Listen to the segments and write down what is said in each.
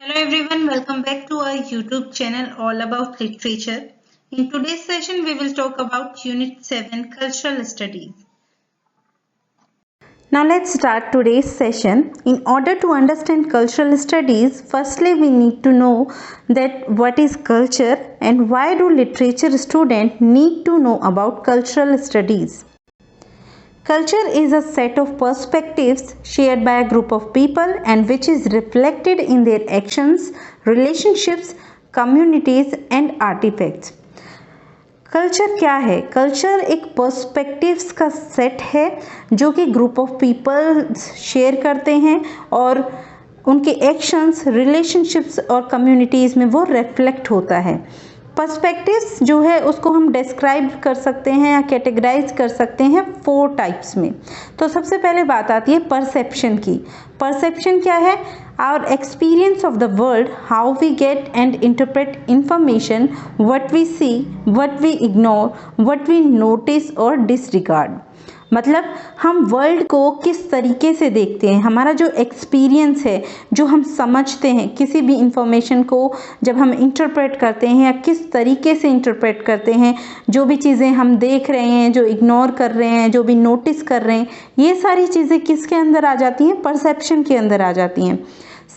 Hello everyone, welcome back to our YouTube channel all about literature. In today's session, we will talk about Unit 7 Cultural Studies. Now let's start today's session. In order to understand cultural studies, firstly we need to know that what is culture and why do literature students need to know about cultural studies. Culture is a set of perspectives shared by a group of people and which is reflected in their actions, relationships, communities and artifacts. Culture क्या है? Culture एक perspectives का set है जो कि group of people share करते हैं और उनके एक्शंस, रिलेशनशिप्स और कम्युनिटीज़ में वो रिफ्लेक्ट होता है। पर्सपेक्टिव्स जो है उसको हम डिस्क्राइब कर सकते हैं या कैटेगराइज कर सकते हैं 4 टाइप्स में। तो सबसे पहले बात आती है परसेप्शन की। परसेप्शन क्या है? Our experience of the world, how we get and interpret information, what we see, what we ignore, what we notice or disregard. मतलब हम वर्ल्ड को किस तरीके से देखते हैं, हमारा जो एक्सपीरियंस है, जो हम समझते हैं किसी भी इंफॉर्मेशन को जब हम इंटरप्रेट करते हैं या किस तरीके से इंटरप्रेट करते हैं, जो भी चीज़ें हम देख रहे हैं, जो इग्नोर कर रहे हैं, जो भी नोटिस कर रहे हैं, ये सारी चीज़ें किसके अंदर आ जाती हैं? परसेप्शन के अंदर आ जाती हैं।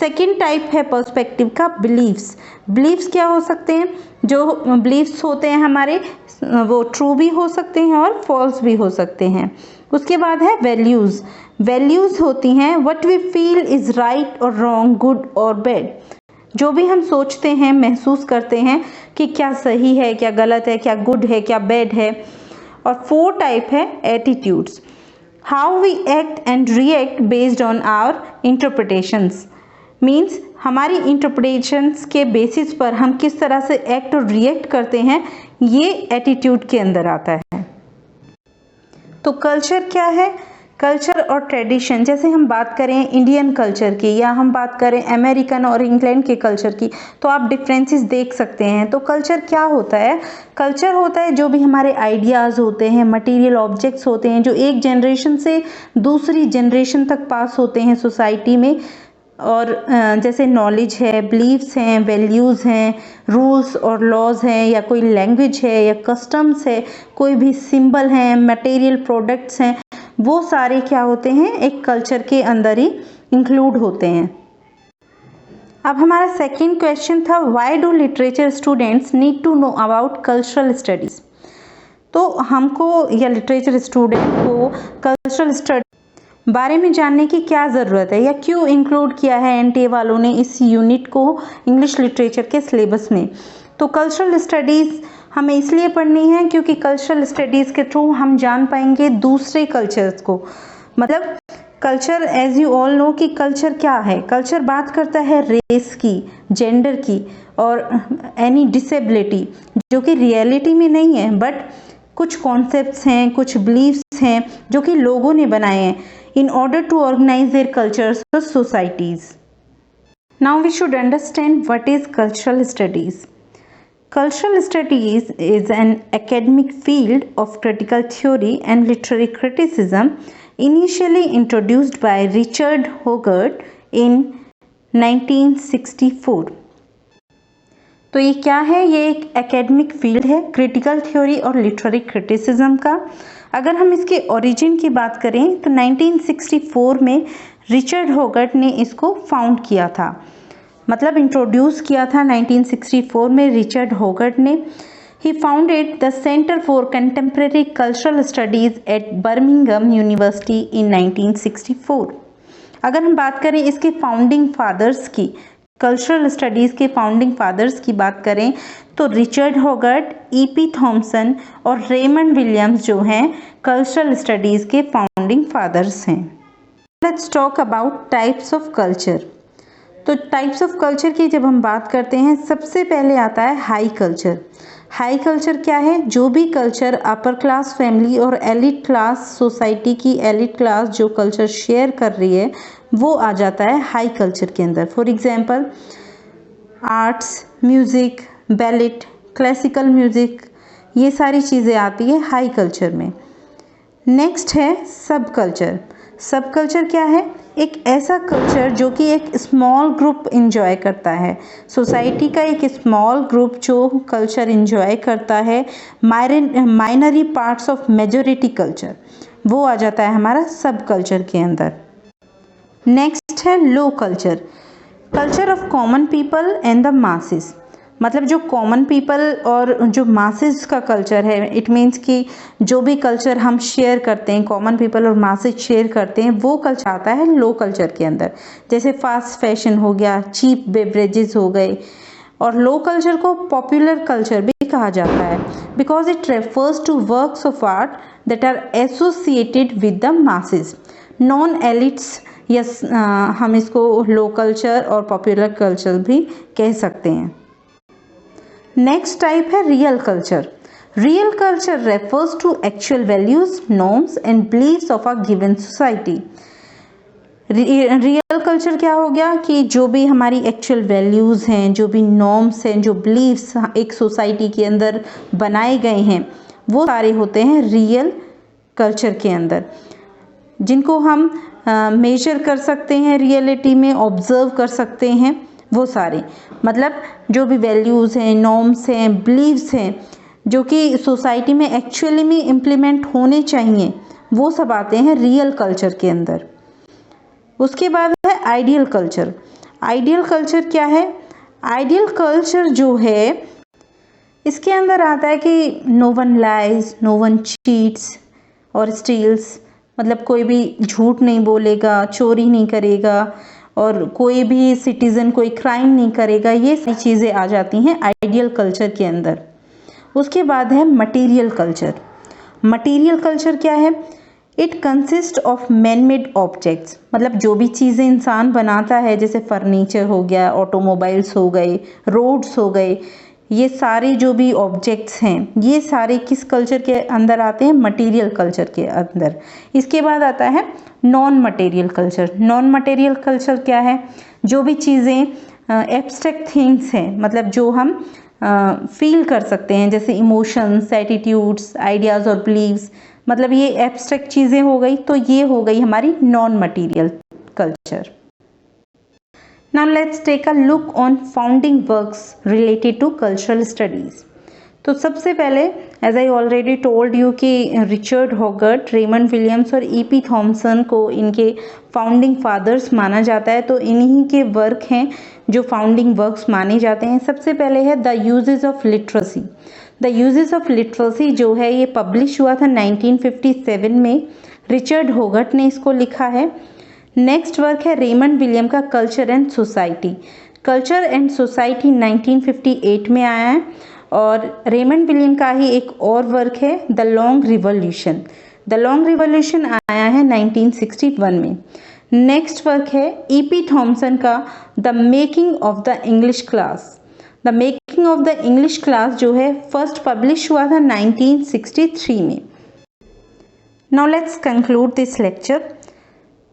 सेकेंड टाइप है पर्सपेक्टिव का बिलीव्स। बिलीव्स क्या हो सकते हैं? जो बिलीव्स होते हैं हमारे वो ट्रू भी हो सकते हैं और फॉल्स भी हो सकते हैं। उसके बाद है वैल्यूज़। वैल्यूज़ होती हैं what we feel is right और रॉन्ग, गुड और बैड। जो भी हम सोचते हैं, महसूस करते हैं कि क्या सही है, क्या गलत है, क्या गुड है, क्या बैड है। और 4 टाइप है attitudes. How we act and react based on our interpretations. Means हमारी इंटरप्रिटेशंस के बेसिस पर हम किस तरह से एक्ट और रिएक्ट करते हैं, ये एटीट्यूड के अंदर आता है। तो कल्चर क्या है? कल्चर और ट्रेडिशन, जैसे हम बात करें इंडियन कल्चर की या हम बात करें अमेरिकन और इंग्लैंड के कल्चर की, तो आप डिफरेंसेस देख सकते हैं। तो कल्चर क्या होता है? कल्चर होता है जो भी हमारे आइडियाज़ होते हैं, मटेरियल ऑब्जेक्ट्स होते हैं, जो एक जनरेशन से दूसरी जनरेशन तक पास होते हैं सोसाइटी में। और जैसे नॉलेज है, बिलीव्स हैं, वैल्यूज़ हैं, रूल्स और लॉज हैं, या कोई लैंग्वेज है या कस्टम्स है, कोई भी सिंबल हैं, मटेरियल प्रोडक्ट्स हैं, वो सारे क्या होते हैं? एक कल्चर के अंदर ही इंक्लूड होते हैं। अब हमारा सेकंड क्वेश्चन था why do literature students need to know about cultural studies. तो हमको या लिटरेचर स्टूडेंट को कल्चरल स्टडी बारे में जानने की क्या ज़रूरत है या क्यों इंक्लूड किया है एनटीए वालों ने इस यूनिट को इंग्लिश लिटरेचर के सिलेबस में। तो कल्चरल स्टडीज़ हमें इसलिए पढ़नी है क्योंकि कल्चरल स्टडीज़ के थ्रू हम जान पाएंगे दूसरे कल्चर्स को। मतलब culture, as you all know कि कल्चर क्या है? कल्चर बात करता है रेस की, जेंडर की और एनी डिसेबिलिटी, जो कि रियलिटी में नहीं है, बट कुछ कॉन्सेप्ट्स हैं, कुछ बिलीव्स हैं जो कि लोगों ने बनाए हैं in order to organize their cultures or societies. Now we should understand what is cultural studies. Cultural studies is an academic field of critical theory and literary criticism initially introduced by Richard Hoggart in 1964. तो ये क्या है? ये एक academic field है critical theory और literary criticism का। अगर हम इसके ओरिजिन की बात करें तो 1964 में रिचर्ड होगर्ट ने इसको फाउंड किया था, मतलब इंट्रोड्यूस किया था 1964 में रिचर्ड होगर्ट ने। He founded the centre for contemporary cultural studies at Birmingham University in 1964। अगर हम बात करें इसके फाउंडिंग फादर्स की, कल्चरल स्टडीज़ के फाउंडिंग फादर्स की बात करें तो रिचर्ड होगर्ट, ईपी थॉमसन और रेमंड विलियम्स जो हैं कल्चरल स्टडीज़ के फाउंडिंग फादर्स हैं। Let's talk about types of culture. तो टाइप्स ऑफ कल्चर की जब हम बात करते हैं, सबसे पहले आता है हाई कल्चर। हाई कल्चर क्या है? जो भी कल्चर अपर क्लास फैमिली और एलिट क्लास सोसाइटी की एलिट क्लास जो कल्चर शेयर कर रही है वो आ जाता है हाई कल्चर के अंदर। For example arts, music, ballot, classical music, ये सारी चीज़ें आती है हाई कल्चर में। नेक्स्ट है सब कल्चर। सब कल्चर क्या है? एक ऐसा कल्चर जो कि एक स्मॉल ग्रुप इंजॉय करता है, सोसाइटी का एक स्मॉल ग्रुप जो कल्चर इंजॉय करता है, माइनरी पार्ट्स ऑफ मेजॉरिटी कल्चर, वो आ जाता है हमारा सब कल्चर के अंदर। नेक्स्ट है low culture, culture of common people and the masses. मतलब जो कॉमन पीपल और जो मासेस का कल्चर है, इट मीन्स कि जो भी कल्चर हम शेयर करते हैं, कॉमन पीपल और मासेस शेयर करते हैं, वो कल्चर आता है लो कल्चर के अंदर। जैसे फास्ट फैशन हो गया, चीप बेवरेजेस हो गए। और लो कल्चर को पॉपुलर कल्चर भी कहा जाता है because it refers to works of art that are associated with the masses, non elites. Yes, हम इसको लो कल्चर और पॉपुलर कल्चर भी कह सकते हैं। नेक्स्ट टाइप है real culture. Real culture refers to actual values, norms and beliefs of a given society. Real culture क्या हो गया कि जो भी हमारी एक्चुअल वैल्यूज़ हैं, जो भी नॉर्म्स हैं, जो बिलीव्स एक सोसाइटी के अंदर बनाए गए हैं, वो सारे होते हैं रियल कल्चर के अंदर, जिनको हम मेजर कर सकते हैं रियलिटी में, ऑब्जर्व कर सकते हैं। वो सारे मतलब जो भी वैल्यूज़ हैं, नॉर्म्स हैं, बिलीव्स हैं, जो कि सोसाइटी में एक्चुअली में इम्प्लीमेंट होने चाहिए, वो सब आते हैं रियल कल्चर के अंदर। उसके बाद है आइडियल कल्चर। आइडियल कल्चर क्या है? आइडियल कल्चर जो है इसके अंदर आता है कि no one lies, no one cheats और स्टील्स, मतलब कोई भी झूठ नहीं बोलेगा, चोरी नहीं करेगा, और कोई भी सिटीज़न कोई क्राइम नहीं करेगा। ये सारी चीज़ें आ जाती हैं आइडियल कल्चर के अंदर। उसके बाद है मटेरियल कल्चर। मटेरियल कल्चर क्या है? It consist of man made objects, मतलब जो भी चीज़ें इंसान बनाता है, जैसे फर्नीचर हो गया, ऑटोमोबाइल्स हो गए, रोड्स हो गए, ये सारे जो भी ऑब्जेक्ट्स हैं, ये सारे किस कल्चर के अंदर आते हैं? मटेरियल कल्चर के अंदर। इसके बाद आता है non material culture. Non material culture क्या है? जो भी चीज़ें एब्स्ट्रैक्ट थिंग्स हैं, मतलब जो हम फील कर सकते हैं, जैसे इमोशंस, एटीट्यूड्स, आइडियाज़ और बिलीव्स, मतलब ये एब्स्ट्रैक्ट चीज़ें हो गई, तो ये हो गई हमारी non material culture. Now let's take a look on founding works related to cultural studies. तो सबसे पहले as I already told you कि रिचर्ड होगर्ट, रेमंड विलियम्स और E.P. थॉमसन को इनके फाउंडिंग फादर्स माना जाता है। तो इन्हीं के वर्क हैं जो फाउंडिंग वर्क्स माने जाते हैं। सबसे पहले है the uses of literacy. The uses of literacy जो है ये पब्लिश हुआ था 1957 में। रिचर्ड होगर्ट ने इसको लिखा है। नेक्स्ट वर्क है रेमंड विलियम का culture and society. Culture and society 1958 में आया है। और रेमंड विलियम का ही एक और वर्क है the long revolution. The long revolution आया है 1961 में। नेक्स्ट वर्क है E.P. थॉमसन का the making of the English class. The making of the English class जो है फर्स्ट पब्लिश हुआ था 1963 में। Now let's conclude this lecture.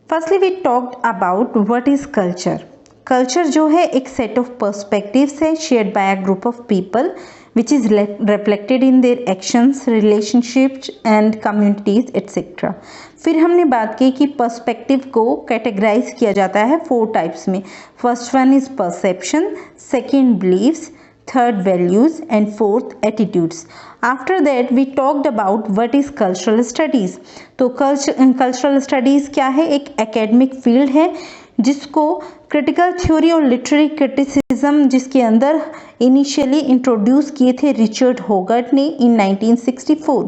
Firstly we talked about what is culture. Culture जो है एक सेट ऑफ पर्सपेक्टिव्स है shared by a group of people which is reflected in their actions, relationships and communities etcetera. फिर हमने बात की कि perspective को कैटेगराइज किया जाता है 4 टाइप्स में। First one is perception, second beliefs, third values and fourth attitudes. After that we talked about what is cultural studies. तो कल्चरल स्टडीज़ क्या है? एक एकेडमिक फील्ड है जिसको क्रिटिकल थ्योरी और लिटरेरी क्रिटिसिज्म, जिसके अंदर इनिशियली इंट्रोड्यूस किए थे रिचर्ड होगर्ट ने इन 1964।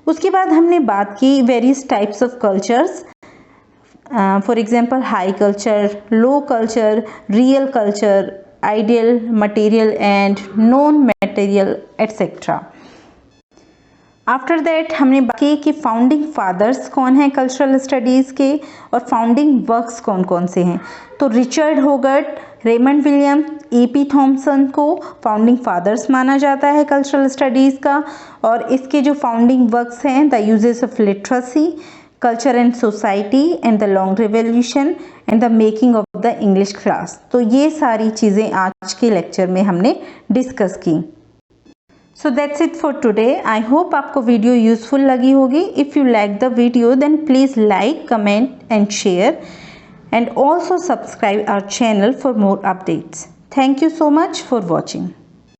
उसके बाद हमने बात की various types of cultures, for example high culture, low culture, real culture, ideal, material and non material etcetera. After that हमने बात की कि फाउंडिंग फादर्स कौन हैं कल्चरल स्टडीज़ के और फाउंडिंग वर्क्स कौन कौन से हैं। तो Richard Hoggart, Raymond William, E.P. Thompson को फाउंडिंग फादर्स माना जाता है कल्चरल स्टडीज़ का। और इसके जो फाउंडिंग वर्क्स हैं the uses of literacy, culture and society and the long revolution and the making of the English class. तो ये सारी चीज़ें आज के लेक्चर में हमने डिस्कस की। So that's it for today. I hope आपको वीडियो यूजफुल लगी होगी। If you like the video then please like, comment and share and also subscribe our channel for more updates. Thank you so much for watching.